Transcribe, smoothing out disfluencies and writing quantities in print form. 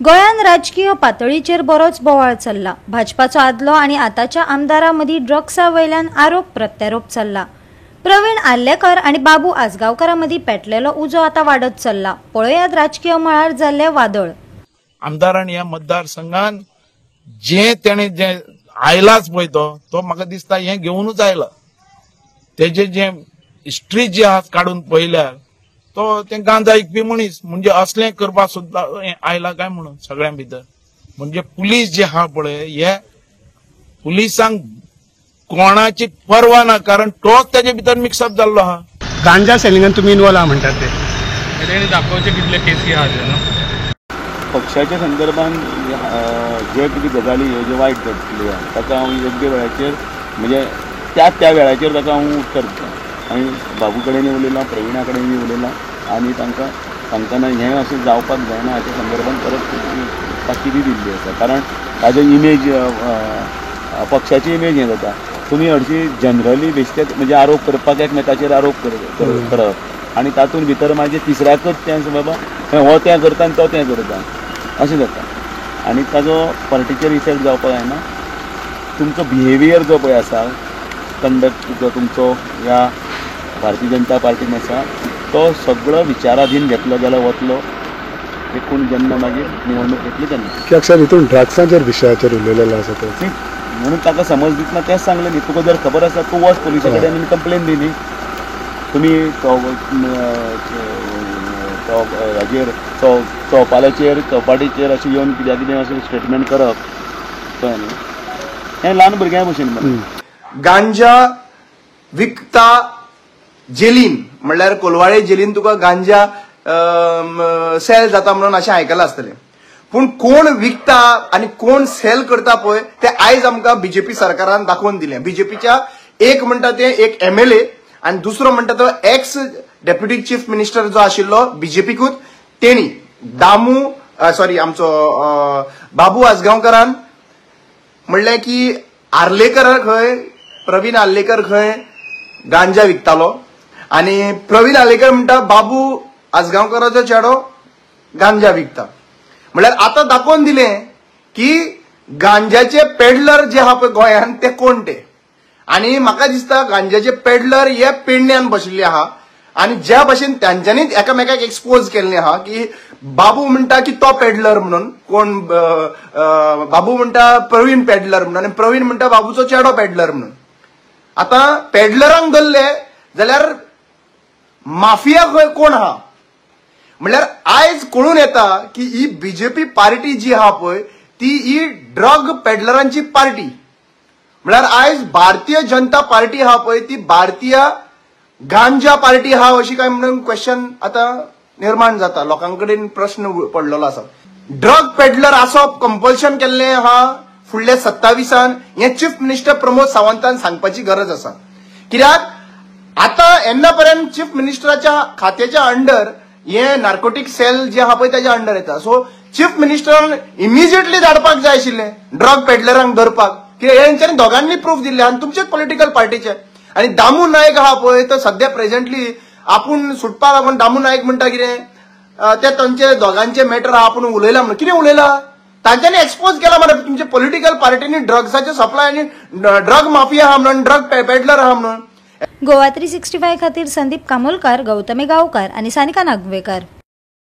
गोंयान राजकीय पातळीचेर बरोच बोवाळ चल्ला। भाजपाचो आदलो आनी आताच्या आमदारां मदीं ड्रग्सा वयल्यान आरोप प्रत्यारोप चल्ला। प्रवीण आर्लेकर आनी बाबू आसगांवकारां मदीं पेटलेलो उजो आतां वाडत चल्ला। पळयात राजकीय मळार जाल्ले वादळ। आमदारान ह्या मतदारसंघान जे आयलाच पळय तो म्हाका दिसता हे घेवनूच आयला। तेजे जे हिस्ट्री जी आहा काडून पळयल्यार तो ते गांजा विकपी मनीस म्हणजे असले करपाक सुद्दां आयला काय म्हणून सगळ्यां भितर। म्हणजे पुलीस जे आहा पळय हे पुलिसांक कोणाची पर्वा ना, कारण तोच तेजे भितर मिक्सअप जाल्लो आहा। गांजा सेलिंगान तुम्ही इन्वॉल्व आहा म्हणटात ते दाखोवचे कितले केसी आहा ते न्हू। पक्षाच्या संदर्भात जे कितें गजाली ह्यो ज्यो वायट घडटल्यो ताका हांव योग्य वेळाचेर म्हणजे त्या वेळाचेर ताका हांव उत्तर दितां। आनी बाबू कडेनय उलयलां, प्रवीणा कडेनय उलयलां आनी तांकां सांगतना हें अशें जावपाक जायना हाच्या संदर्भात परत ताकीदी दिल्ली आसा। कारण ताजो इमेज पक्षाची इमेज हें जाता। तुमी हरशीं जनरली बेश्टेच म्हणजे आरोप करपाक एकमेकाचेर आरोप करप आनी तातूंत भितर मागीर तिसऱ्याकच तें बाबा हो तें करता आनी तो तें करता अशें जाता। आनी ताजो पार्टीचेर इफेक्ट जावपाक जायना। तुमचो बिहेवियर जो पळय आसा, कंडक्ट जो तुमचो ह्या भारतीय जनता पार्टीन आसा तो सगळो विचाराधीन घेतलो जाल्यार वतलो एकूण जेन्ना मागीर निवडणूक येतली तेन्ना। कित्याक सर हितून ड्रग्साच्या विशयाचेर उलयलेलो आसा तो म्हणून ताका समज दितना तेंच सांगलें न्ही, तुका जर खबर आसा तूं वच पुलिसा कडेन आनी कंप्लेन दी न्ही। तुमी हाजेर चौपालाचेर चौपाटीचेर अशें येवन कित्याक अशें स्टेटमेंट करप कळ्ळें न्ही। हें ल्हान भुरग्यां भशेन गांजा विकता जेलीन म्हणल्यार कोलवाळे जेलीन तुका गांजा सेल जाता म्हणून अशें आयकलां आसतलें। पूण कोण विकता आनी कोण सेल करता पळय ते आयज आमकां बीजेपी सरकारान दाखोवन दिलें। बीजेपीच्या एक म्हणटा ते एक MLA आनी दुसरो म्हणटा तो एक्स डेप्युटी चीफ मिनिस्टर जो आशिल्लो बीजेपीकूच तेणी आमचो बाबू आसगांवकारान म्हणलें की आर्लेकर खंय प्रवीण आर्लेकर खंय गांजा विकतालो आनी प्रवीण आर्लेकर म्हणटा बाबू आसगांवकाराचो चेडो गांजा विकता। म्हणल्यार आतां दाखोवन दिलें की गांजाचे पेडलर जे आहा पळय गोंयान ते कोण ते। आनी म्हाका दिसता गांजाचे पेडलर हे पेडण्यान बशिल्ले आहा आनी ज्या भशेन तांच्यांनीच एकामेकाक एक्सपोज केल्ले आहा की बाबू म्हणटा की तो पेडलर म्हणून, कोण बाबू म्हणटा प्रवीण पेडलर म्हणून आनी प्रवीण म्हणटा बाबूचो चेडो पेडलर म्हणून। आतां पेडलरांक धरले जाल्यार माफिया खंय कोण आहा म्हणल्यार आयज कळून येता की ही बीजेपी पार्टी जी आहा पळय ती ही ड्रग पेडलरांची पार्टी। म्हणल्यार आयज भारतीय जनता पार्टी आहा पळय ती भारतीय गांजा पार्टी आहा अशी काय म्हणून क्वेश्चन आतां निर्माण जाता। लोकांकडेन प्रश्न पडलेलो आसा। ड्रग पेडलर आसप कंपल्शन केल्लें आहा फुडल्या 27 हें चीफ मिनिस्टर प्रमोद सावंतान सांगपाची गरज आसा। कित्याक आतां येन्ना पर्यंत चीफ मिनिस्टराच्या खात्याच्या अंडर हे नार्कोटीक सेल जे आहा पळय ताच्या अंडर येता। सो चीफ मिनिस्टरान इमिजिएटली धाडपाक जाय आशिल्लें ड्रग पेडलरांक धरपाक, कित्याक हेंच्यांनी दोगांनी प्रूफ दिल्ले आनी तुमचेच पॉलिटिकल पार्टीचे। आनी दामू नायक आहा पळय तो सध्या प्रेझेंटली आपूण सुटपाक लागून दामू नायक म्हणटा कितें ते तांचे दोगांचे मॅटर आहा आपूण उलयला म्हणून। कितें उलयला? तांच्यांनी एक्सपोज केला मरे तुमचे पॉलिटिकल पार्टीनी ड्रग्साचे सप्लाय आनी ड्रग माफिया आहा म्हणून, ड्रग पेडलर आहा म्हणून। गोवा 365 खातीर संदीप कामोलकार, गौतमी गांवकार आनी सानिका नागवेकर।